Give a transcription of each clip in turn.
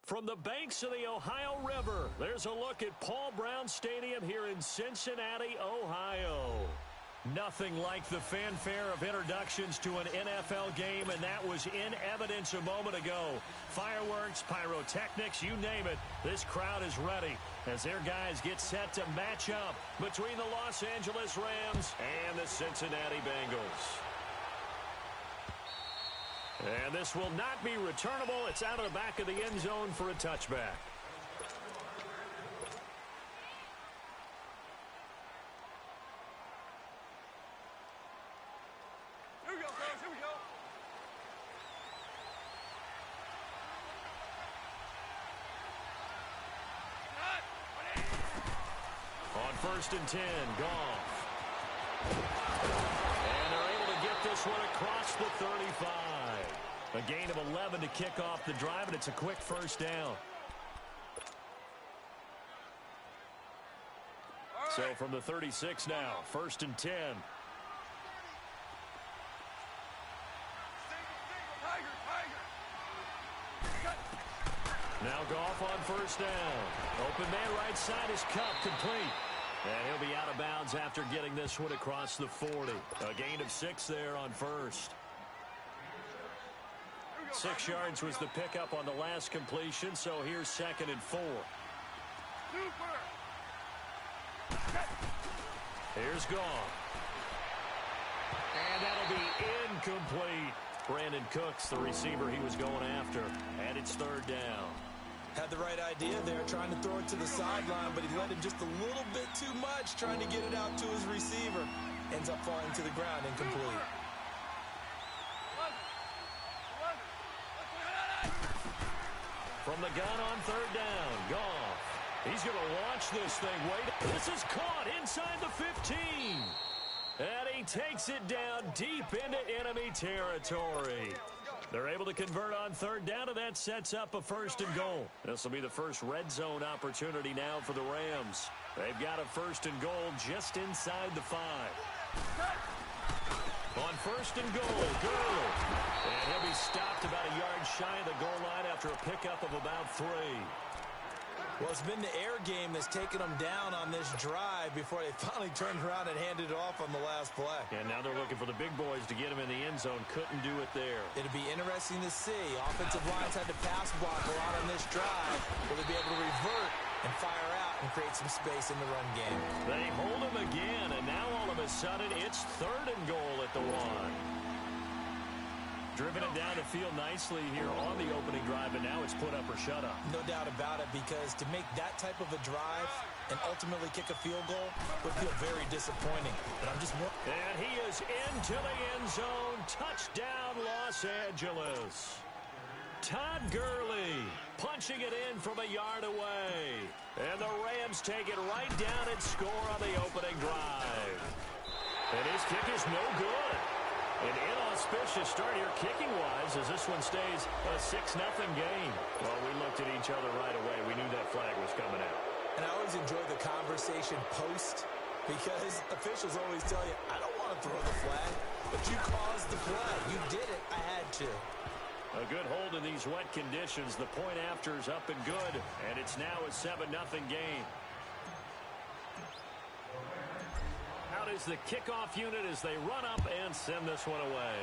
From the banks of the Ohio River, there's a look at Paul Brown Stadium here in Cincinnati, Ohio. Nothing like the fanfare of introductions to an NFL game, and that was in evidence a moment ago. Fireworks, pyrotechnics, you name it. This crowd is ready as their guys get set to match up between the Los Angeles Rams and the Cincinnati Bengals. And this will not be returnable. It's out of the back of the end zone for a touchback. Here we go, girls. Here we go. On 1st and 10, Goff. And they're able to get this one across the 35. A gain of 11 to kick off the drive, and it's a quick first down. So from the 36 now, 1st and 10. Now Goff on 1st down. Open man right side is Cup, complete. And he'll be out of bounds after getting this one across the 40. A gain of 6 there on 1st. 6 yards was the pickup on the last completion, so here's 2nd and 4. Here's Goff. And that'll be incomplete. Brandon Cooks, the receiver he was going after. And it's 3rd down. Had the right idea there, trying to throw it to the sideline, but he let him just a little bit too much, trying to get it out to his receiver. Ends up falling to the ground, incomplete. From the gun on 3rd down, Goff. He's going to launch this thing. Wait, this is caught inside the 15. And he takes it down deep into enemy territory. They're able to convert on 3rd down, and that sets up a 1st and goal. This will be the first red zone opportunity now for the Rams. They've got a 1st and goal just inside the 5. On 1st and goal, Gurley. And he'll be stopped about a yard shy of the goal line after a pickup of about 3. Well, it's been the air game that's taken them down on this drive before they finally turned around and handed it off on the last play. And now they're looking for the big boys to get him in the end zone. Couldn't do it there. It'll be interesting to see. Offensive lines had to pass block a lot on this drive. Will they be able to revert and fire out and create some space in the run game? They hold him again, and now all of a sudden it's 3rd and goal at the 1. Driven it down the field nicely here on the opening drive, and now it's put up or shut up. No doubt about it, because to make that type of a drive and ultimately kick a field goal would feel very disappointing. But I'm just more. And he is into the end zone. Touchdown, Los Angeles. Todd Gurley punching it in from a yard away. And the Rams take it right down and score on the opening drive. And his kick is no good. An inauspicious start here kicking-wise as this one stays a 6-0 game. Well, we looked at each other right away. We knew that flag was coming out. And I always enjoy the conversation post, because officials always tell you, I don't want to throw the flag, but you caused the play. You did it. I had to. A good hold in these wet conditions. The point after is up and good, and it's now a 7-0 game. Out is the kickoff unit as they run up and send this one away.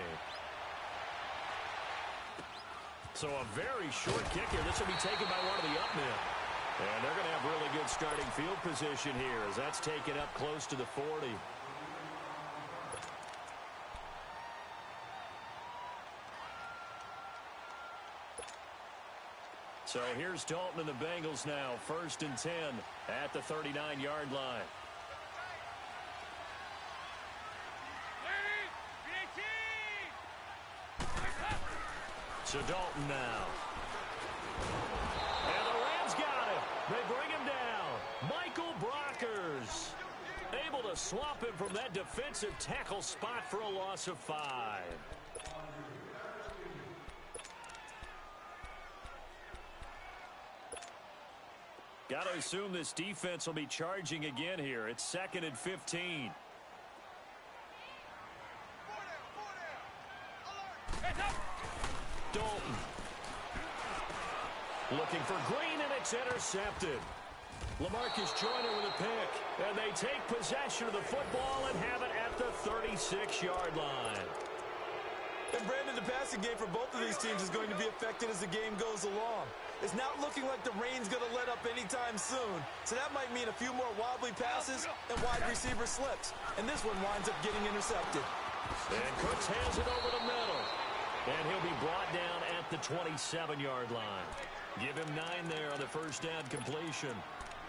So a very short kick here. This will be taken by one of the up men. And they're going to have really good starting field position here as that's taken up close to the 40. So here's Dalton and the Bengals now. 1st and 10 at the 39-yard line. So Dalton now. And the Rams got him. They bring him down. Michael Brockers able to swap him from that defensive tackle spot for a loss of 5. Got to assume this defense will be charging again here. It's 2nd and 15. Dalton. Looking for Green, and it's intercepted. LaMarcus Joyner with a pick. And they take possession of the football and have it at the 36-yard line. And Brandon, the passing game for both of these teams is going to be affected as the game goes along. It's not looking like the rain's going to let up anytime soon. So that might mean a few more wobbly passes and wide receiver slips. And this one winds up getting intercepted. And Cooks hands it over the middle. And he'll be brought down at the 27-yard line. Give him 9 there on the first down completion.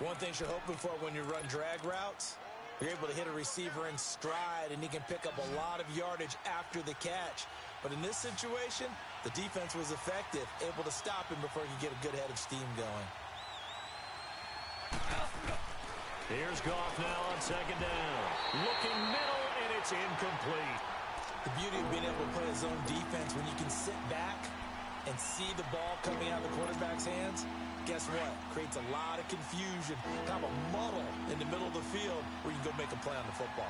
One thing you're hoping for when you run drag routes, you're able to hit a receiver in stride, and he can pick up a lot of yardage after the catch. But in this situation, the defense was effective, able to stop him before he could get a good head of steam going. Here's Goff now on second down. Looking middle, and it's incomplete. The beauty of being able to play a zone defense when you can sit back and see the ball coming out of the quarterback's hands, guess what? Creates a lot of confusion, kind of a muddle in the middle of the field where you can go make a play on the football.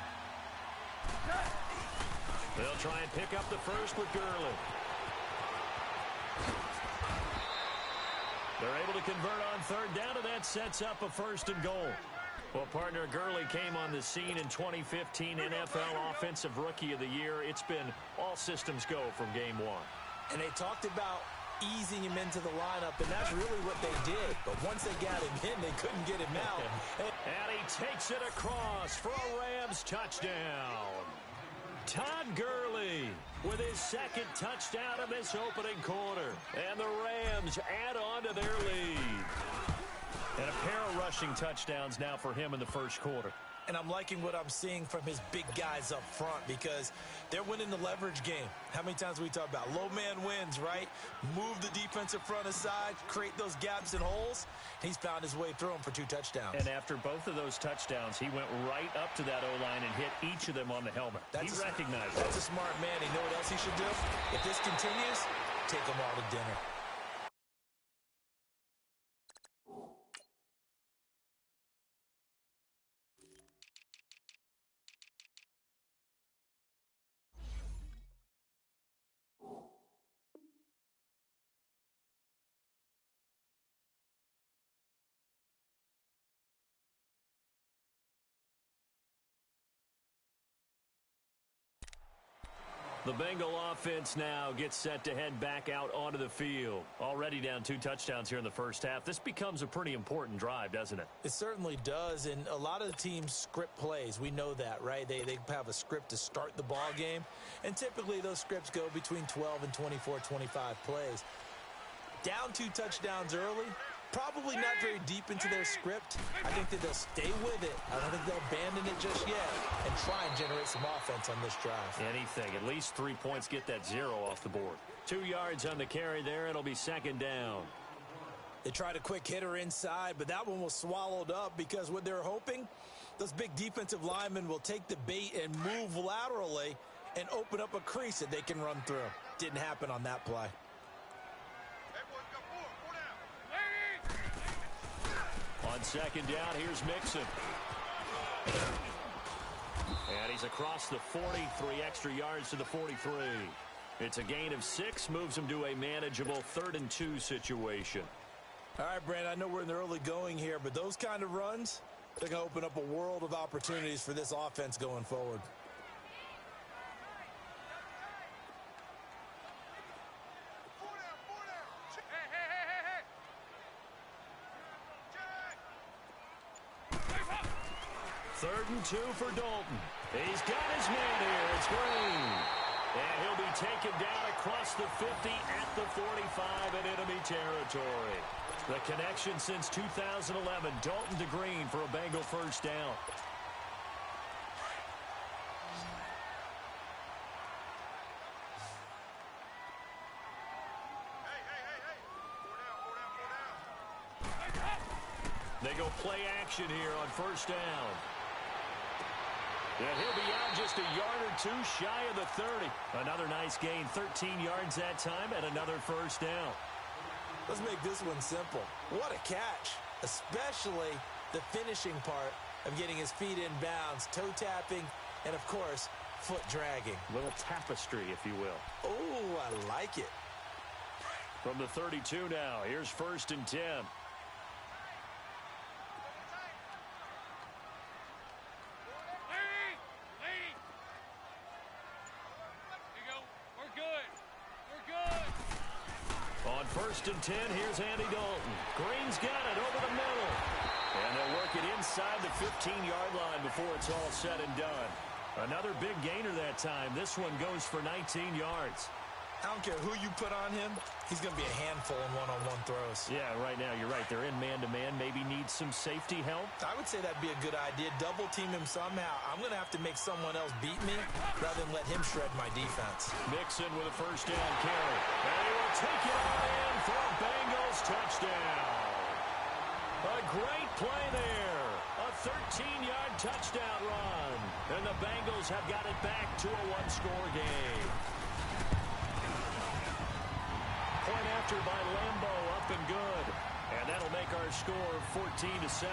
They'll try and pick up the first with Gurley. They're able to convert on third down, and that sets up a 1st and goal. Well, partner, Gurley came on the scene in 2015 NFL Offensive Rookie of the Year. It's been all systems go from game one. And they talked about easing him into the lineup, and that's really what they did. But once they got him in, they couldn't get him out. And he takes it across for a Rams touchdown. Todd Gurley with his 2nd touchdown of this opening quarter. And the Rams add on to their lead. And a pair of rushing touchdowns now for him in the first quarter. And I'm liking what I'm seeing from his big guys up front because they're winning the leverage game. How many times we talk about low man wins, right? Move the defensive front aside, create those gaps and holes. He's found his way through them for 2 touchdowns. And after both of those touchdowns, he went right up to that O-line and hit each of them on the helmet. He recognized it. That's a smart man. You know what else he should do? If this continues, take them all to dinner. The Bengal offense now gets set to head back out onto the field. Already down 2 touchdowns here in the first half. This becomes a pretty important drive, doesn't it? It certainly does, and a lot of the teams script plays. We know that, right? They have a script to start the ball game, and typically those scripts go between 12 and 24, 25 plays. Down 2 touchdowns early, probably not very deep into their script. I think that they'll stay with it. I don't think they'll abandon it just yet and try and generate some offense on this drive. Anything. At least 3 points, get that 0 off the board. 2 yards on the carry there. It'll be second down. They tried a quick hitter inside, but that one was swallowed up because what they're hoping, those big defensive linemen will take the bait and move laterally and open up a crease that they can run through. Didn't happen on that play. On second down, here's Mixon. And he's across the 40, 3 extra yards to the 43. It's a gain of 6, moves him to a manageable 3rd and 2 situation. All right, Brandon, I know we're in the early going here, but those kind of runs, they're going to open up a world of opportunities for this offense going forward. Third and 2 for Dalton. He's got his man here. It's Green. And he'll be taken down across the 50 at the 45 in enemy territory. The connection since 2011. Dalton to Green for a Bengal first down. They go play action here on first down. And he'll be out just a yard or 2 shy of the 30. Another nice gain, 13 yards that time, and another first down. Let's make this one simple. What a catch, especially the finishing part of getting his feet in bounds, toe tapping, and, of course, foot dragging. A little tapestry, if you will. Oh, I like it. From the 32 now, here's 1st and 10. On 1st and 10, here's Andy Dalton. Green's got it over the middle. And they'll work it inside the 15-yard line before it's all said and done. Another big gainer that time. This one goes for 19 yards. I don't care who you put on him. He's going to be a handful in one-on-one throws. Yeah, right now, you're right. They're in man-to-man. Maybe need some safety help. I would say that'd be a good idea. Double team him somehow. I'm going to have to make someone else beat me rather than let him shred my defense. Mixon with a 1st down carry. And he will take it all in for a Bengals touchdown. A great play there. A 13-yard touchdown run. And the Bengals have got it back to a one-score game. Point after by Lambo, up and good. And that'll make our score 14-7.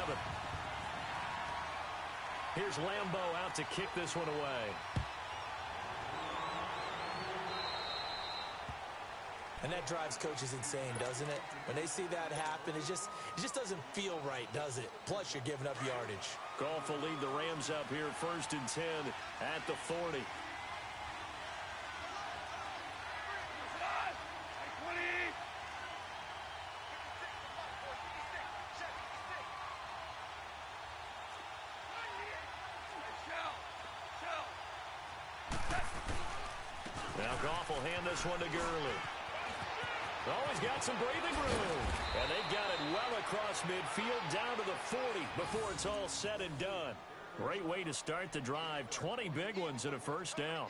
Here's Lambo out to kick this one away. And that drives coaches insane, doesn't it? When they see that happen, it just doesn't feel right, does it? Plus, you're giving up yardage. Goff will lead the Rams up here 1st and 10 at the 40. Now Goff will hand this one to Gurley. Oh, he's got some breathing room. And they've got it well across midfield down to the 40 before it's all said and done. Great way to start the drive. 20 big ones and a 1st down.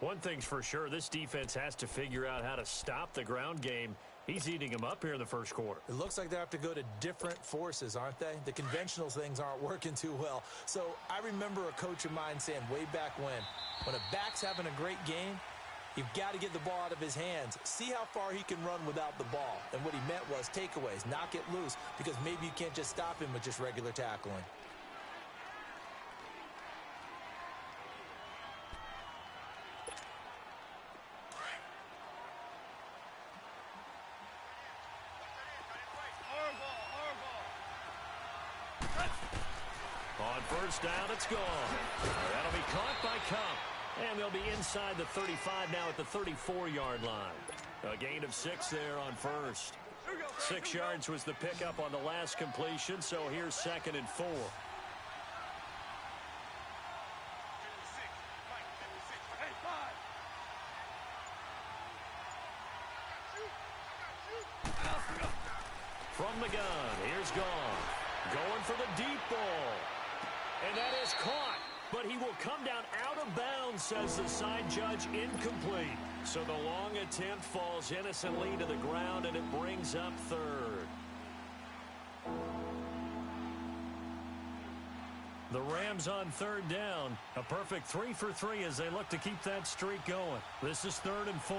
One thing's for sure, this defense has to figure out how to stop the ground game. He's eating them up here in the 1st quarter. It looks like they have to go to different forces, aren't they? The conventional things aren't working too well. So I remember a coach of mine saying way back when a back's having a great game, you've got to get the ball out of his hands. See how far he can run without the ball. And what he meant was takeaways, knock it loose, because maybe you can't just stop him with just regular tackling. On 1st down, it's gone. That'll be caught by Cup. And they'll be inside the 35 now at the 34-yard line. A gain of 6 there on 1st. 6 yards was the pickup on the last completion, so here's 2nd and 4. From the gun, here's Goff. Going for the deep ball. And that is caught. But he will come down out of bounds, says the side judge, incomplete. So the long attempt falls innocently to the ground, and it brings up 3rd. The Rams on 3rd down. A perfect 3 for 3 as they look to keep that streak going. This is 3rd and 4.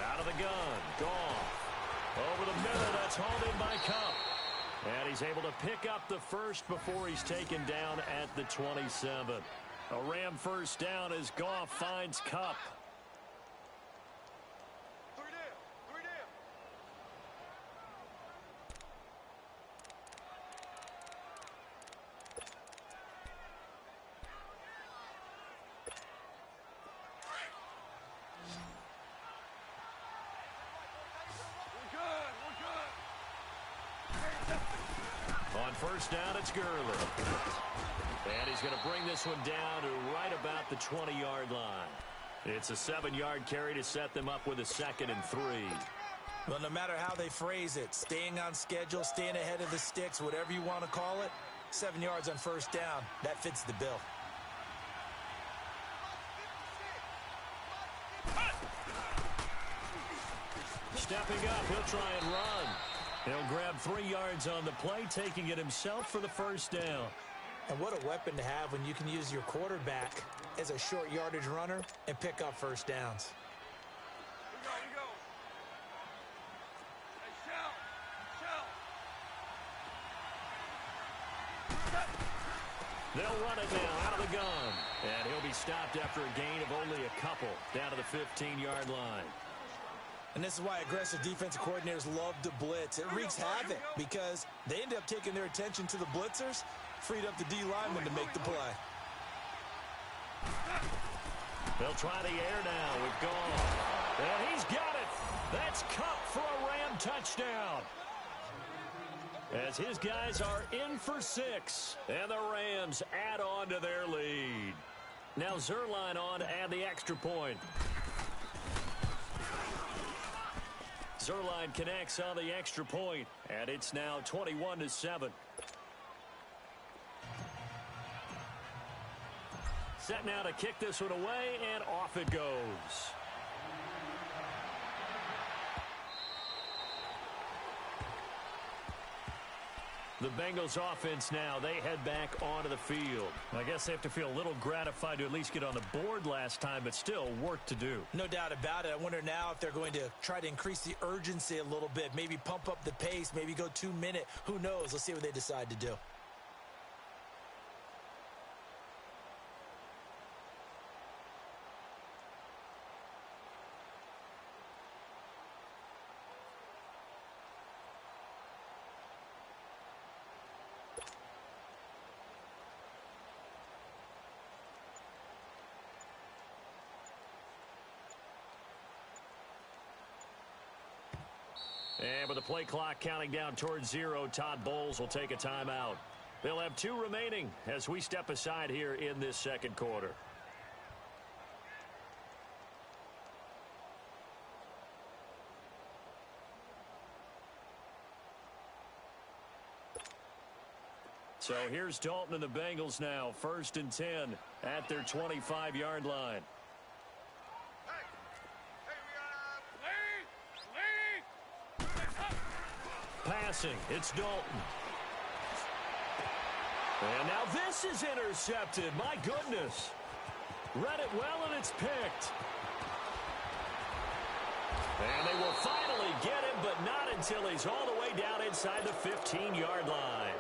Out of the gun, Goff. Over the middle, that's hauled in by Cup. And he's able to pick up the 1st before he's taken down at the 27. A Ram 1st down as Goff finds Cup. On 1st down, it's Gurley. And he's going to bring this one down to right about the 20-yard line. It's a 7-yard carry to set them up with a 2nd and 3. Well, no matter how they phrase it, staying on schedule, staying ahead of the sticks, whatever you want to call it, 7 yards on 1st down, that fits the bill. Stepping up, he'll try and run. He'll grab 3 yards on the play, taking it himself for the 1st down. And what a weapon to have when you can use your quarterback as a short yardage runner and pick up 1st downs. They'll run it now out of the gun. And he'll be stopped after a gain of only a couple down to the 15-yard line. And this is why aggressive defensive coordinators love to blitz. It wreaks havoc because they end up taking their attention to the blitzers, freed up the D lineman to make the play. They'll try the air now with Goin. And he's got it. That's Cup for a Ram touchdown. As his guys are in for 6. And the Rams add on to their lead. Now Zerline on to add the extra point. Zerline connects on the extra point, and it's now 21-7. Set now to kick this one away, and off it goes. The Bengals offense now, they head back onto the field. I guess they have to feel a little gratified to at least get on the board last time, but still work to do. No doubt about it. I wonder now if they're going to try to increase the urgency a little bit, maybe pump up the pace, maybe go 2-minute. Who knows? Let's see what they decide to do. And with the play clock counting down towards 0, Todd Bowles will take a timeout. They'll have 2 remaining as we step aside here in this second quarter. So here's Dalton and the Bengals now, 1st and 10 at their 25-yard line. Passing, it's Dalton. And now this is intercepted. My goodness. Read it well, and it's picked. And they will finally get him, but not until he's all the way down inside the 15-yard line.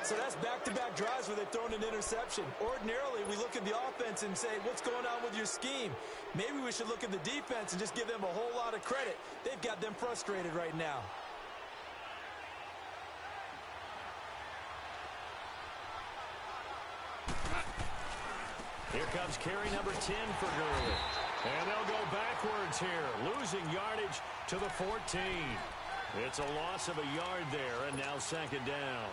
So that's back-to-back drives where they've thrown an interception. Ordinarily, we look at the offense and say, what's going on with your scheme? Maybe we should look at the defense and just give them a whole lot of credit. They've got them frustrated right now. Here comes carry number 10 for Gurley. And they'll go backwards here, losing yardage to the 14. It's a loss of a yard there, and now 2nd down.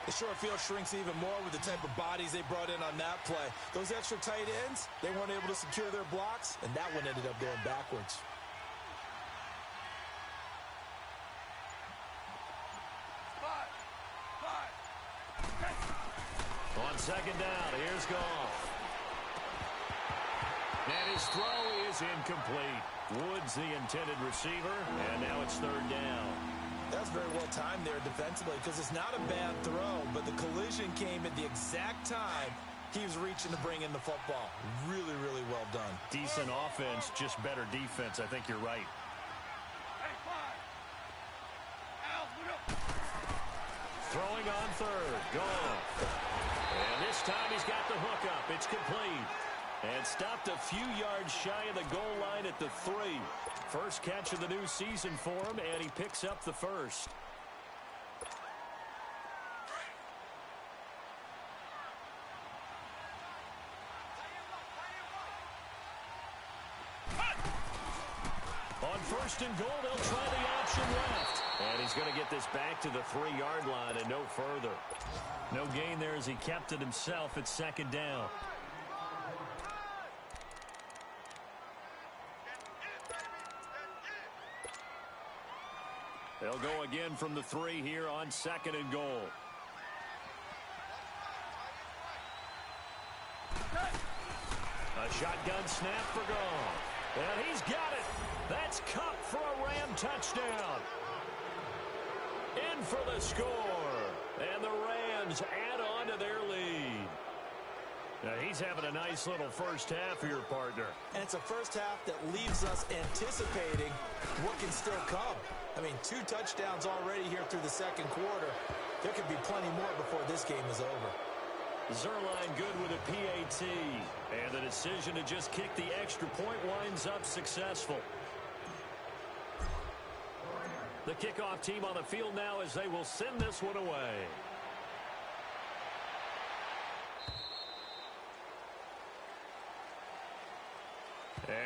The short field shrinks even more with the type of bodies they brought in on that play. Those extra tight ends, they weren't able to secure their blocks, and that one ended up going backwards. On 2nd down, here's Goff. And his throw is incomplete. Woods the intended receiver, and now it's 3rd down. That's very well timed there defensively because it's not a bad throw, but the collision came at the exact time he was reaching to bring in the football. Really, really well done. Decent offense, just better defense. I think you're right. Throwing on 3rd, Goff. And this time he's got the hook up. It's complete. And stopped a few yards shy of the goal line at the 3. First catch of the new season for him, and he picks up the 1st. On 1st and goal, they'll try the option left. And he's going to get this back to the 3-yard line and no further. No gain there as he kept it himself at 2nd down. They'll go again from the 3 here on 2nd and goal. A shotgun snap for Goff. And he's got it. That's Cup for a Ram touchdown. In for the score. And the Rams add on to their lead. Now he's having a nice little first half here, partner. And it's a first half that leaves us anticipating what can still come. I mean, 2 touchdowns already here through the second quarter. There could be plenty more before this game is over. Zerline good with a PAT. And the decision to just kick the extra point winds up successful. The kickoff team on the field now as they will send this one away.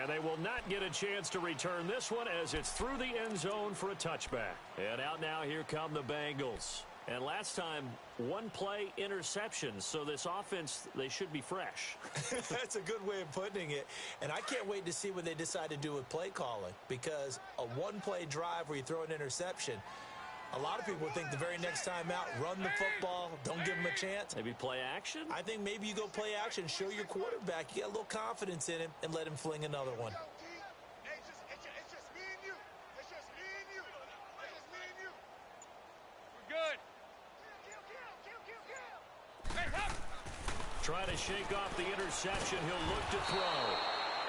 And they will not get a chance to return this one as it's through the end zone for a touchback. And out now, here come the Bengals. And last time, 1-play interception. So this offense, they should be fresh. That's a good way of putting it. And I can't wait to see what they decide to do with play calling. Because a 1-play drive where you throw an interception, a lot of people think the very next time out, run the football, don't give them a chance. Maybe play action? I think maybe you go play action, show your quarterback, you get a little confidence in him, and let him fling another one. It's just me and you. It's just me and you. It's just me and you. We're good. Hey, hop. Try to shake off the interception. He'll look to throw.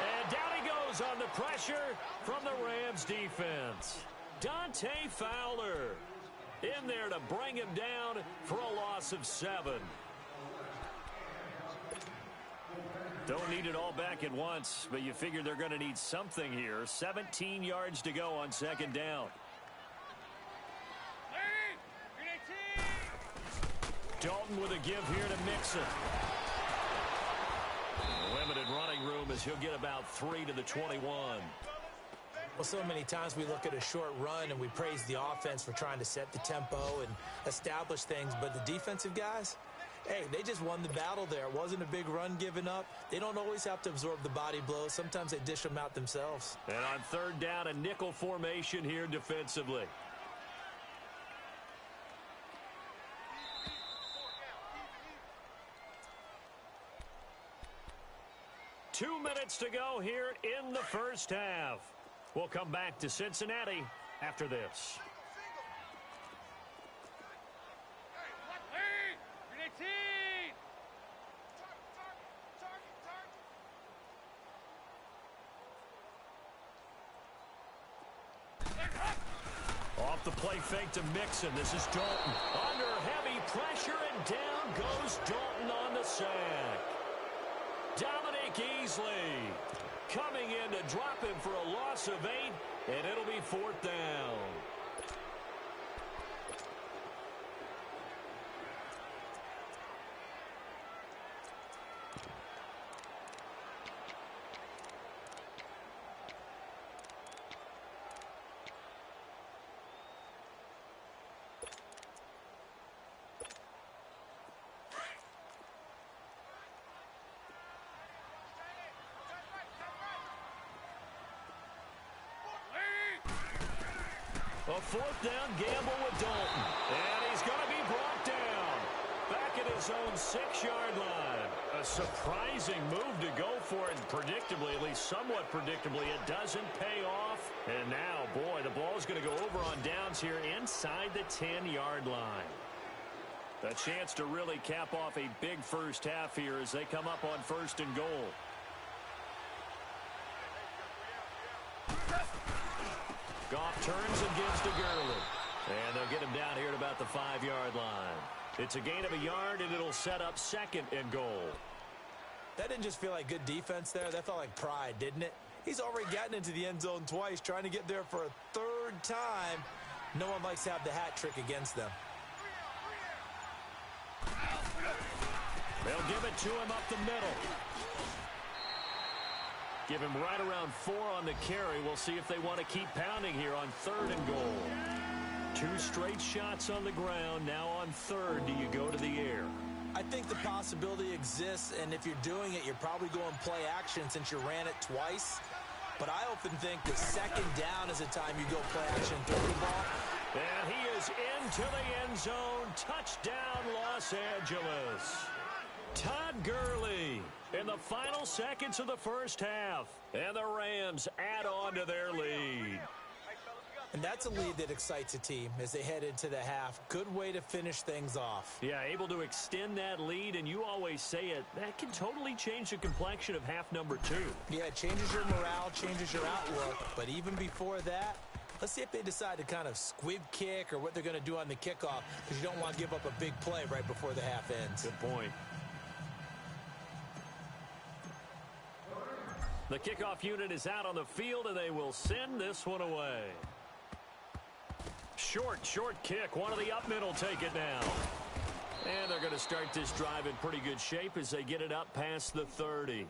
And down he goes on the pressure from the Rams defense. Dante Fowler in there to bring him down for a loss of 7. Don't need it all back at once, but you figure they're going to need something here. 17 yards to go on second down. Dalton with a give here to Mixon. Limited running room as he'll get about 3 to the 21. Well, so many times we look at a short run and we praise the offense for trying to set the tempo and establish things, but the defensive guys, hey, they just won the battle there. It wasn't a big run given up. They don't always have to absorb the body blows. Sometimes they dish them out themselves. And on third down, a nickel formation here defensively. Two minutes to go here in the first half. We'll come back to Cincinnati after this. Off the play fake to Mixon. This is Dalton. Under heavy pressure, and down goes Dalton on the sack. Dominic Easley coming in to drop him for a loss of 8, and it'll be 4th down. A 4th down gamble with Dalton. And he's going to be brought down. Back at his own 6-yard line. A surprising move to go for it. Predictably, at least somewhat predictably, it doesn't pay off. And now, boy, the ball's going to go over on downs here inside the 10-yard line. A chance to really cap off a big first half here as they come up on 1st and goal. Goff turns and gives to Gurley. And they'll get him down here at about the 5-yard line. It's a gain of a yard, and it'll set up 2nd and goal. That didn't just feel like good defense there. That felt like pride, didn't it? He's already gotten into the end zone twice, trying to get there for a 3rd time. No one likes to have the hat trick against them. They'll give it to him up the middle. Give him right around 4 on the carry. We'll see if they want to keep pounding here on 3rd and goal. 2 straight shots on the ground. Now on 3rd, do you go to the air? I think the possibility exists, and if you're doing it, you're probably going play action since you ran it twice. But I often think that 2nd down is the time you go play action and throw the ball. And he is into the end zone. Touchdown, Los Angeles. Todd Gurley in the final seconds of the first half. And the Rams add on to their lead. And that's a lead that excites a team as they head into the half. Good way to finish things off. Yeah, able to extend that lead, and you always say it, that can totally change the complexion of half number 2. Yeah, it changes your morale, changes your outlook. But even before that, Let's see if they decide to kind of squib kick or what they're going to do on the kickoff, because you don't want to give up a big play right before the half ends. Good point. The kickoff unit is out on the field, and they will send this one away. Short kick. One of the up middle take it now. And they're going to start this drive in pretty good shape as they get it up past the 30.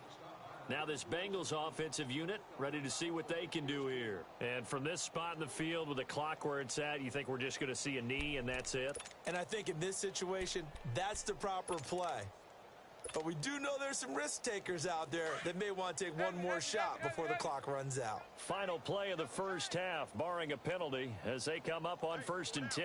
Now this Bengals offensive unit ready to see what they can do here. And from this spot in the field with the clock where it's at, you think we're just going to see a knee and that's it? And I think in this situation, that's the proper play. But we do know there's some risk takers out there that may want to take one more shot before the clock runs out. Final play of the first half, barring a penalty, as they come up on 1st and 10.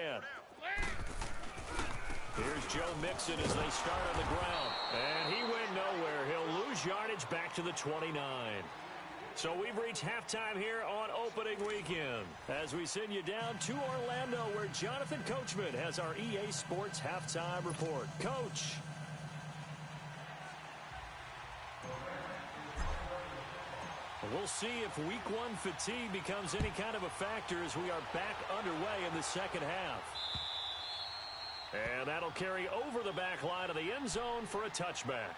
Here's Joe Mixon as they start on the ground. And he went nowhere. He'll lose yardage back to the 29. So we've reached halftime here on opening weekend as we send you down to Orlando, where Jonathan Coachman has our EA Sports halftime report. Coach. We'll see if week 1 fatigue becomes any kind of a factor as we are back underway in the second half. And that'll carry over the back line of the end zone for a touchback.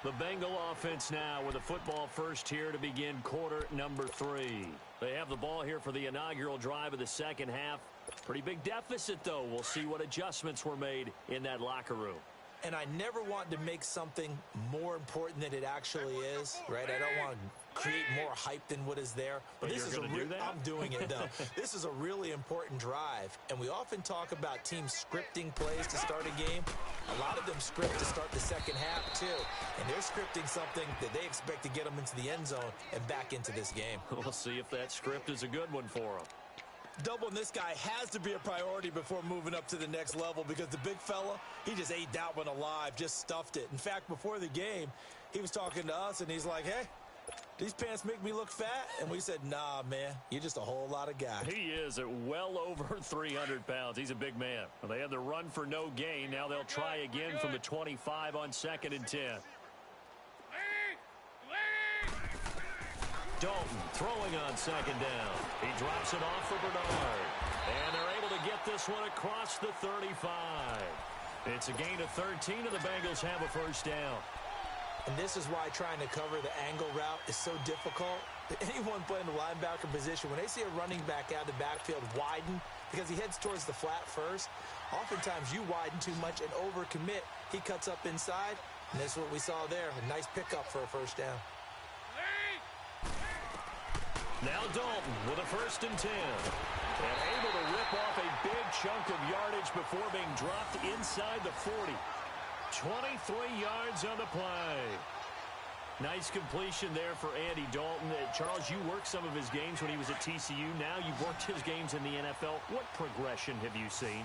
The Bengal offense now with a football first here to begin quarter number 3. They have the ball here for the inaugural drive of the second half. Pretty big deficit, though. We'll see what adjustments were made in that locker room. And I never want to make something more important than it actually is, right? I don't want to create more hype than what is there. But this is I'm doing it, though. This is a really important drive. And we often talk about teams scripting plays to start a game. A lot of them script to start the second half, too. And they're scripting something that they expect to get them into the end zone and back into this game. We'll see if that script is a good one for them. Doubling this guy has to be a priority before moving up to the next level, because the big fella, he just ate that one alive, just stuffed it. In fact, before the game, he was talking to us, and he's like, hey, these pants make me look fat? And we said, nah, man, you're just a whole lot of guy. He is at well over 300 pounds. He's a big man. Well, they had the run for no gain. Now they'll try again from the 25 on 2nd and 10. Dalton throwing on 2nd down. He drops it off for Bernard. And they're able to get this one across the 35. It's a gain of 13, and the Bengals have a first down. And this is why trying to cover the angle route is so difficult. Anyone playing the linebacker position, when they see a running back out of the backfield widen because he heads towards the flat first, oftentimes you widen too much and overcommit. He cuts up inside, and that's what we saw there. A nice pickup for a first down. Now Dalton with a 1st and 10. And able to rip off a big chunk of yardage before being dropped inside the 40. 23 yards on the play. Nice completion there for Andy Dalton. Charles, you worked some of his games when he was at TCU. Now you've worked his games in the NFL. What progression have you seen?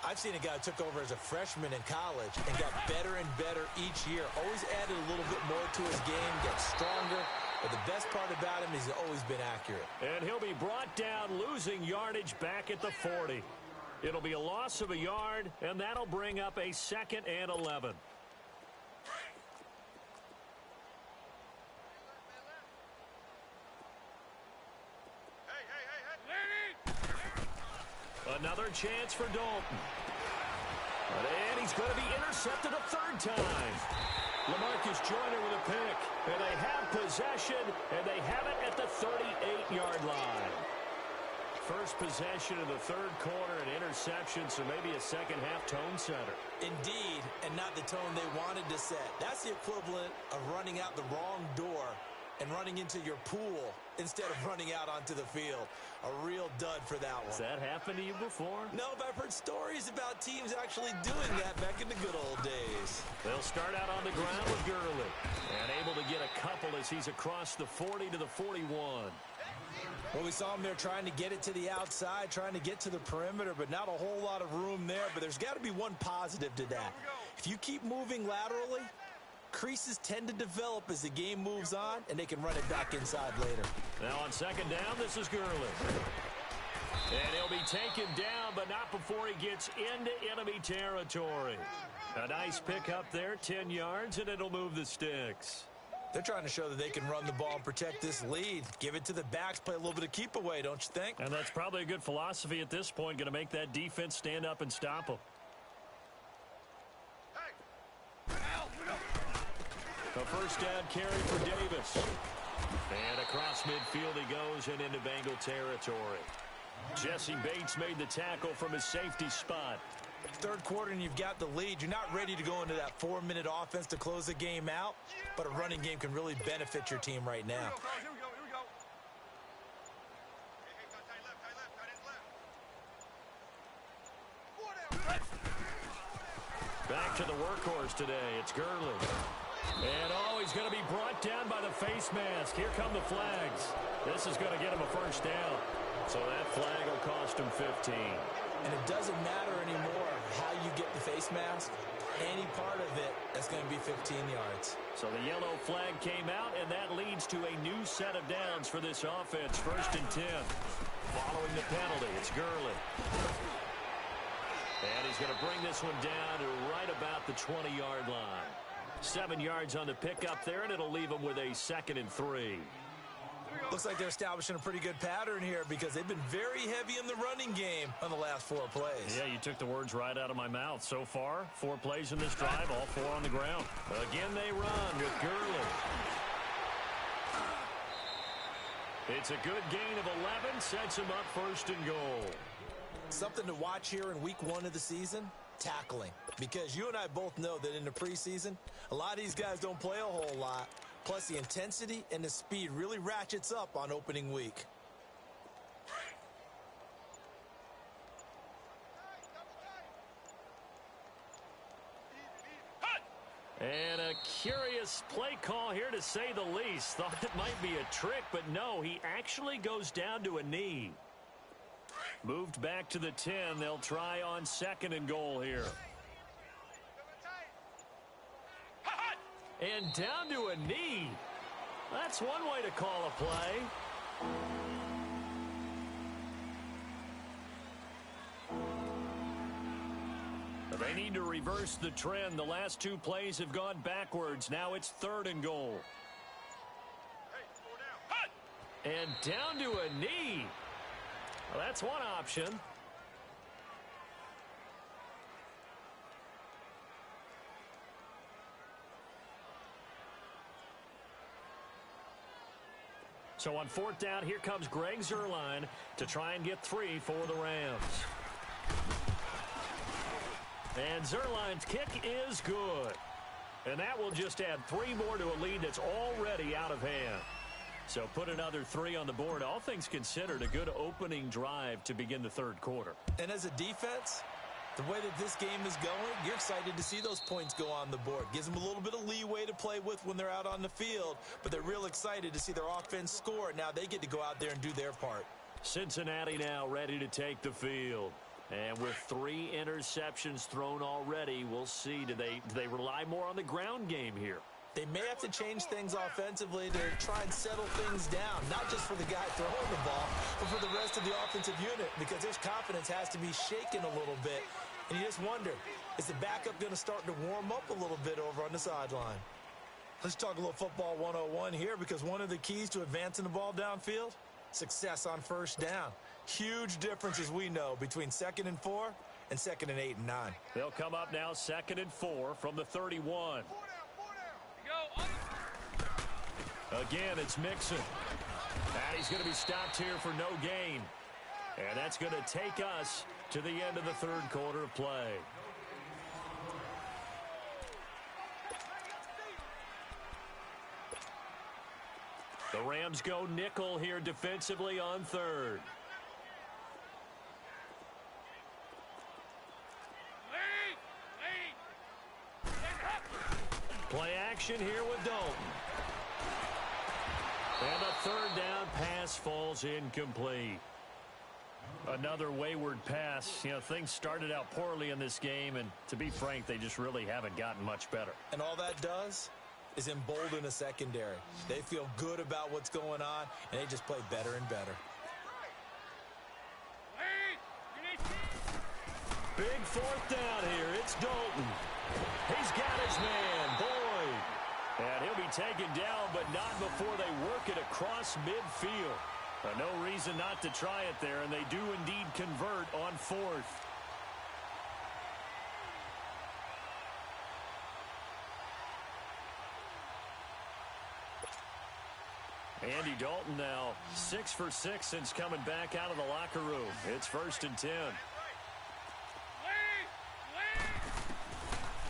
I've seen a guy who took over as a freshman in college and got better and better each year. Always added a little bit more to his game, got stronger. But the best part about him is he's always been accurate. And he'll be brought down, losing yardage back at the 40. It'll be a loss of a yard, and that'll bring up a 2nd and 11. Another chance for Dalton. And he's going to be intercepted a 3rd time. LaMarcus Joyner with a pick. And they have possession, and they have it at the 38-yard line. First possession of the 3rd quarter, an interception, so maybe a second-half tone setter. Indeed, and not the tone they wanted to set. That's the equivalent of running out the wrong door and running into your pool instead of running out onto the field. A real dud for that one. Has that happened to you before? No, but I've heard stories about teams actually doing that back in the good old days. They'll start out on the ground with Gurley. And able to get a couple as he's across the 40 to the 41. Well, we saw him there trying to get it to the outside, trying to get to the perimeter, but not a whole lot of room there. But there's got to be one positive to that. If you keep moving laterally, creases tend to develop as the game moves on, and they can run it back inside later. Now on 2nd down, this is Gurley. And he'll be taken down, but not before he gets into enemy territory. A nice pickup there, 10 yards, and it'll move the sticks. They're trying to show that they can run the ball and protect this lead. Give it to the backs, play a little bit of keep away, don't you think? And that's probably a good philosophy at this point, going to make that defense stand up and stop them. A first down carry for Davis. And across midfield he goes and into Bengal territory. Jesse Bates made the tackle from his safety spot. Third quarter and you've got the lead. You're not ready to go into that 4-minute offense to close the game out, but a running game can really benefit your team right now. Here we go. Hey, Back to the workhorse today. It's Gurley. And he's going to be brought down by the face mask. Here come the flags. This is going to get him a first down. So that flag will cost him 15. And it doesn't matter anymore how you get the face mask. Any part of it, that's going to be 15 yards. So the yellow flag came out, and that leads to a new set of downs for this offense. First and 10. Following the penalty, it's Gurley. And he's going to bring this one down to right about the 20-yard line. 7 yards on the pickup there, and it'll leave him with a 2nd and 3. Looks like they're establishing a pretty good pattern here because they've been very heavy in the running game on the last 4 plays. Yeah, you took the words right out of my mouth. So far, 4 plays in this drive, all 4 on the ground. Again, they run with Gurley. It's a good gain of 11, sets him up first and goal. Something to watch here in week 1 of the season, tackling. Because you and I both know that in the preseason, a lot of these guys don't play a whole lot. Plus, the intensity and the speed really ratchets up on opening week. And a curious play call here, to say the least. Thought it might be a trick, but no, he actually goes down to a knee. Moved back to the 10. They'll try on 2nd and goal here. And down to a knee. That's one way to call a play. They need to reverse the trend. The last 2 plays have gone backwards. Now it's 3rd and goal. And down to a knee. Well, that's one option. So on 4th down, here comes Greg Zuerlein to try and get 3 for the Rams. And Zuerlein's kick is good. And that will just add 3 more to a lead that's already out of hand. So put another 3 on the board. All things considered, a good opening drive to begin the 3rd quarter. And as a defense, the way that this game is going, you're excited to see those points go on the board. Gives them a little bit of leeway to play with when they're out on the field, but they're real excited to see their offense score. Now they get to go out there and do their part. Cincinnati now ready to take the field. And with 3 interceptions thrown already, we'll see. Do they rely more on the ground game here? They may have to change things offensively to try and settle things down, not just for the guy throwing the ball, but for the rest of the offensive unit, because their confidence has to be shaken a little bit. And you just wonder, is the backup going to start to warm up a little bit over on the sideline? Let's talk a little football 101 here, because one of the keys to advancing the ball downfield, success on first down. Huge difference, as we know, between 2nd and 4 and 2nd and 8 and 9. They'll come up now 2nd and 4 from the 31. Again, it's Mixon. And he's going to be stopped here for no gain. And that's going to take us to the end of the 3rd quarter of play. The Rams go nickel here defensively on 3rd. Play action here with Dalton. And a 3rd down pass falls incomplete. Another wayward pass. You know, things started out poorly in this game, and to be frank, they just really haven't gotten much better. And all that does is embolden a secondary. They feel good about what's going on, and they just play better and better. Big 4th down here. It's Dalton. He's got his man, Boyd. And he'll be taken down, but not before they work it across midfield. No reason not to try it there, and they do indeed convert on fourth. Andy Dalton now 6 for 6 since coming back out of the locker room. It's 1st and 10.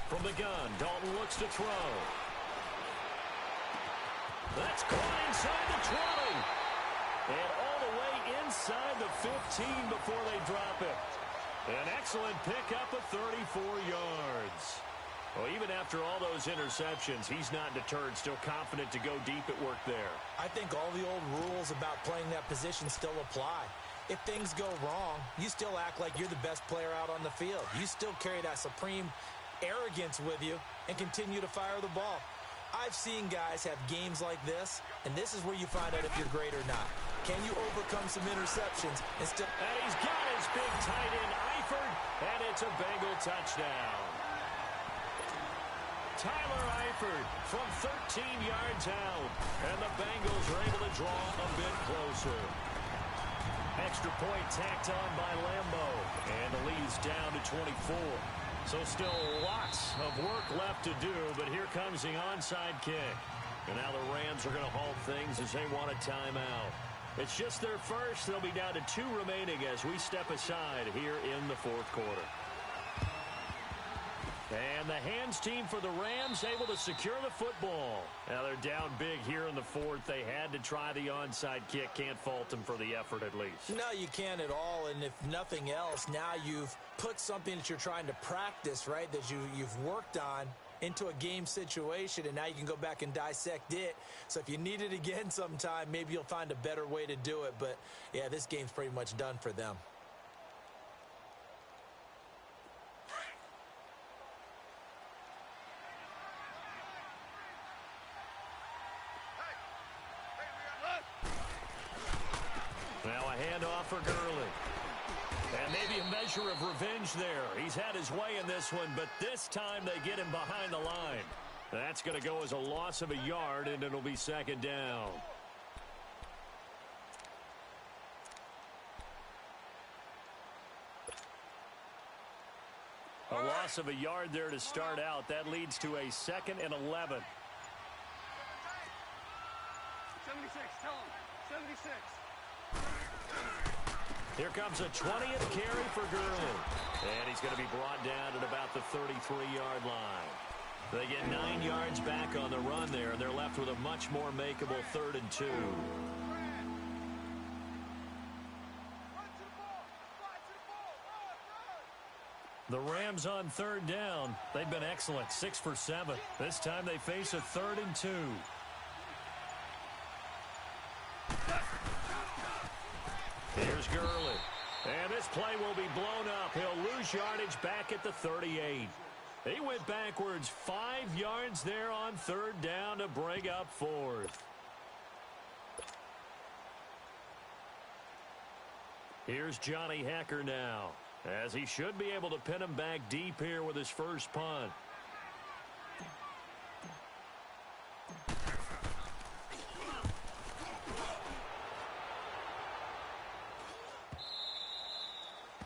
From the gun, Dalton looks to throw. That's caught inside the 20. And all the way inside the 15 before they drop it. An excellent pickup of 34 yards. Well, even after all those interceptions, he's not deterred, still confident to go deep at work there. I think all the old rules about playing that position still apply. If things go wrong, you still act like you're the best player out on the field. You still carry that supreme arrogance with you and continue to fire the ball. I've seen guys have games like this, and this is where you find out if you're great or not. Can you overcome some interceptions and still... And he's got his big tight end, Eifert, and it's a Bengal touchdown. Tyler Eifert from 13 yards out, and the Bengals are able to draw a bit closer. Extra point tacked on by Lambeau, and the lead's down to 24. So still lots of work left to do, but here comes the onside kick. And now the Rams are going to halt things as they want a timeout. It's just their first. They'll be down to 2 remaining as we step aside here in the 4th quarter. And the hands team for the Rams able to secure the football. Now they're down big here in the 4th. They had to try the onside kick. Can't fault them for the effort at least. No, you can't at all. And if nothing else, now you've put something that you're trying to practice, right, that you've worked on into a game situation, and now you can go back and dissect it. So if you need it again sometime, maybe you'll find a better way to do it. But, yeah, this game's pretty much done for them. Now a handoff for Gurley. And maybe a measure of revenge there. He's had his way in this one, but this time they get him behind the line. That's going to go as a loss of a yard, and it'll be 2nd down. A loss of a yard there to start out. That leads to a 2nd and 11. 76, tell him. 76. Here comes a 20th carry for Gurley. And he's going to be brought down at about the 33-yard line. They get 9 yards back on the run there, and they're left with a much more makeable 3rd and 2. The Rams on 3rd down. They've been excellent, 6 for 7. This time they face a 3rd and 2. Here's Gurley. And this play will be blown up. He'll lose yardage back at the 38. He went backwards 5 yards there on 3rd down to bring up 4th. Here's Johnny Hecker now, as he should be able to pin him back deep here with his first punt.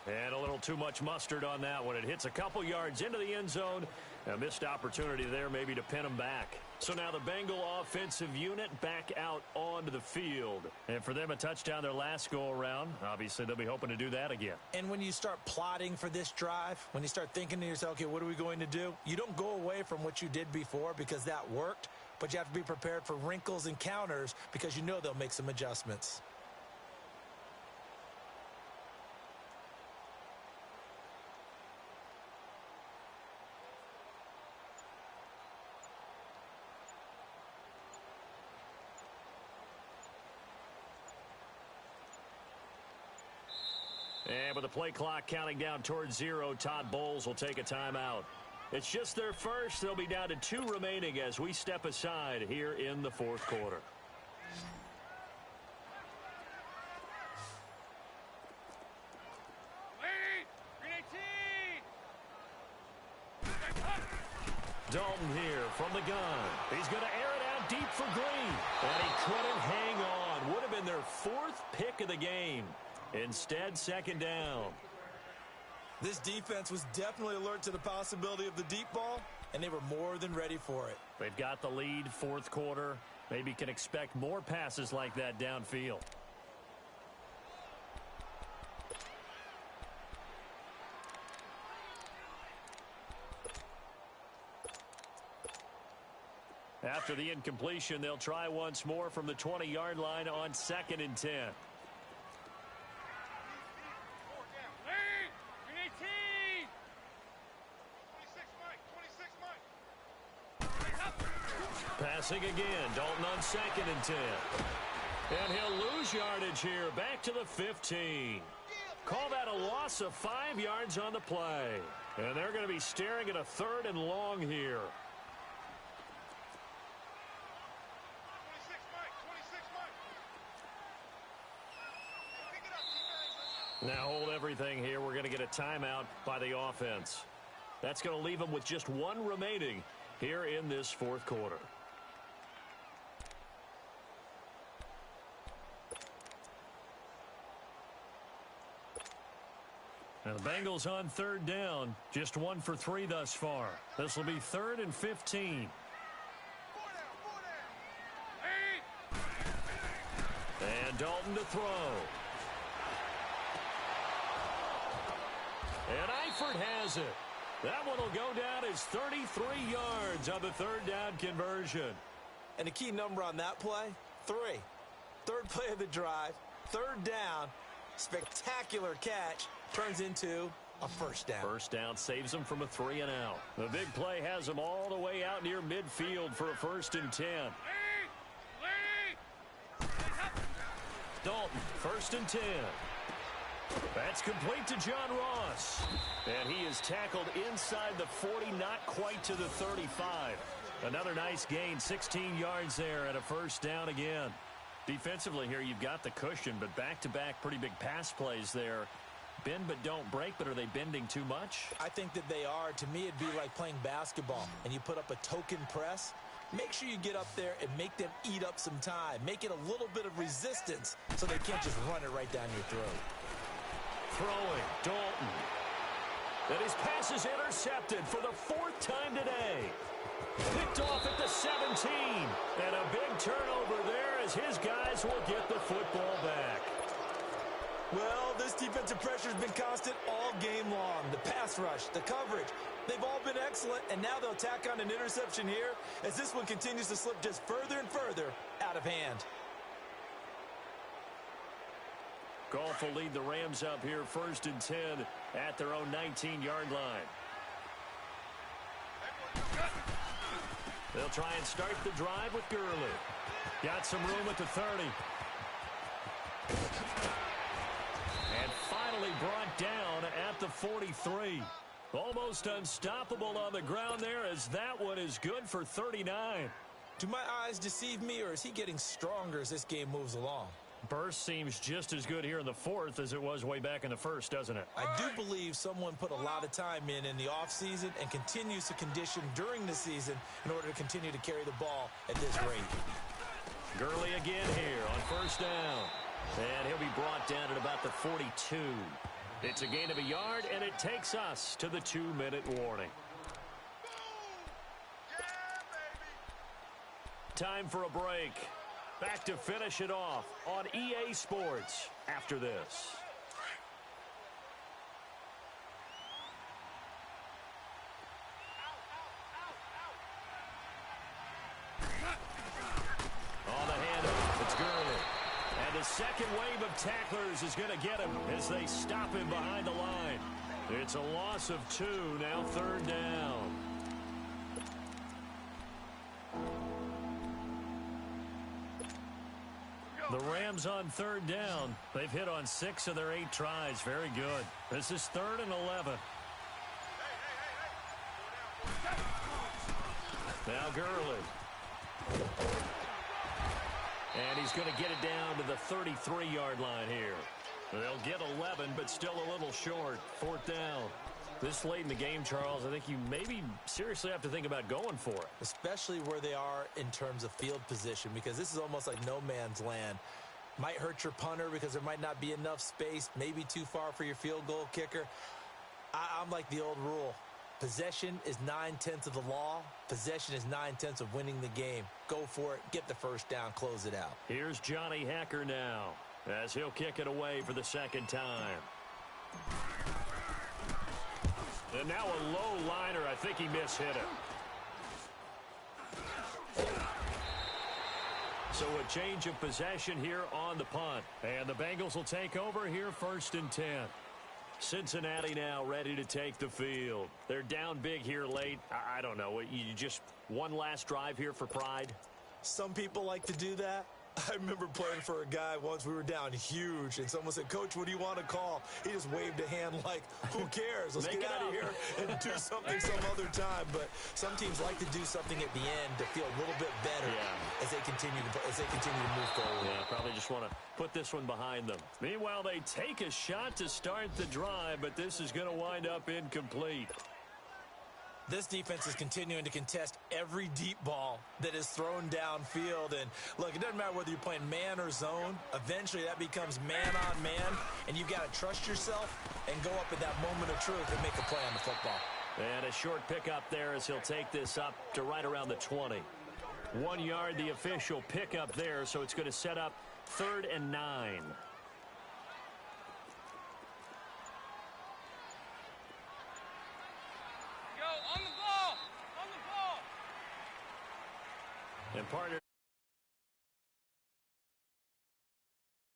And a little too much mustard on that one. It hits a couple yards into the end zone. A missed opportunity there maybe to pin him back. So now the Bengal offensive unit back out onto the field. And for them, a touchdown their last go-around. Obviously, they'll be hoping to do that again. And when you start plotting for this drive, when you start thinking to yourself, okay, what are we going to do? You don't go away from what you did before because that worked. But you have to be prepared for wrinkles and counters because you know they'll make some adjustments. And with the play clock counting down towards 0, Todd Bowles will take a timeout. It's just their first. They'll be down to 2 remaining as we step aside here in the 4th quarter. Dalton here from the gun. He's going to air it out deep for Green. And he couldn't hang on. Would have been their fourth pick of the game. Instead, second down. This defense was definitely alert to the possibility of the deep ball, and they were more than ready for it. They've got the lead, fourth quarter. Maybe can expect more passes like that downfield. After the incompletion, they'll try once more from the 20-yard line on 2nd and 10. Passing again, Dalton on 2nd and 10. And he'll lose yardage here, back to the 15. Call that a loss of 5 yards on the play. And they're going to be staring at a 3rd and long here. Now hold everything here. We're going to get a timeout by the offense. That's going to leave them with just 1 remaining here in this fourth quarter. Now the Bengals on 3rd down. Just 1 for 3 thus far. This will be 3rd and 15. And Dalton to throw. And Eifert has it. That one will go down as 33 yards on the 3rd down conversion. And the key number on that play, 3. 3rd play of the drive, 3rd down, spectacular catch, turns into a 1st down. 1st down saves them from a 3 and out. The big play has them all the way out near midfield for a 1st and 10. Dalton, 1st and 10. That's complete to John Ross. And he is tackled inside the 40, not quite to the 35. Another nice gain, 16 yards there and a 1st down again. Defensively here, you've got the cushion, but back-to-back pretty big pass plays there. Bend but don't break, but are they bending too much? I think that they are. To me, it'd be like playing basketball, and you put up a token press. Make sure you get up there and make them eat up some time. Make it a little bit of resistance so they can't just run it right down your throat. Throwing, Dalton. And his pass is intercepted for the 4th time today. Picked off at the 17. And a big turnover there as his guys will get the football back. Well, this defensive pressure has been constant all game long. The pass rush, the coverage, they've all been excellent, and now they'll tack on an interception here as this one continues to slip just further and further out of hand. Goff will lead the Rams up here 1st and 10 at their own 19-yard line. They'll try and start the drive with Gurley. Got some room at the 30. And finally brought down at the 43. Almost unstoppable on the ground there as that one is good for 39. Do my eyes deceive me, or is he getting stronger as this game moves along? Burst seems just as good here in the 4th as it was way back in the 1st, doesn't it? I do believe someone put a lot of time in the offseason and continues to condition during the season in order to continue to carry the ball at this rate. Gurley again here on 1st down. And he'll be brought down at about the 42. It's a gain of a yard, and it takes us to the 2-minute warning. Time for a break. Back to finish it off on EA Sports after this. On the handoff, it's Gurley. And the second wave of tacklers is going to get him as they stop him behind the line. It's a loss of 2, now 3rd down. The Rams on 3rd down. They've hit on 6 of their 8 tries. Very good. This is 3rd and 11. Now Gurley. And he's going to get it down to the 33-yard line here. They'll get 11, but still a little short. 4th down. This late in the game, Charles, I think you maybe seriously have to think about going for it. Especially where they are in terms of field position, because this is almost like no man's land. Might hurt your punter because there might not be enough space, maybe too far for your field goal kicker. I'm like the old rule. Possession is 9/10 of the law. Possession is 9/10 of winning the game. Go for it. Get the first down. Close it out. Here's Johnny Hecker now as he'll kick it away for the second time. And now a low liner. I think he mishit it. So a change of possession here on the punt. And the Bengals will take over here 1st and 10. Cincinnati now ready to take the field. They're down big here late. I don't know. You just one last drive here for pride? Some people like to do that. I remember playing for a guy once. We were down huge, and someone said, "Coach, what do you want to call?" He just waved a hand like, "Who cares? Let's get out of here and do something some other time." But some teams like to do something at the end to feel a little bit better as they continue to move forward. Yeah, probably just want to put this one behind them. Meanwhile, they take a shot to start the drive, but this is going to wind up incomplete. This defense is continuing to contest every deep ball that is thrown downfield. And, look, it doesn't matter whether you're playing man or zone. Eventually, that becomes man-on-man, and you've got to trust yourself and go up at that moment of truth and make a play on the football. And a short pickup there as he'll take this up to right around the 20. 1 yard, the official pickup there, so it's going to set up 3rd and 9. And partner,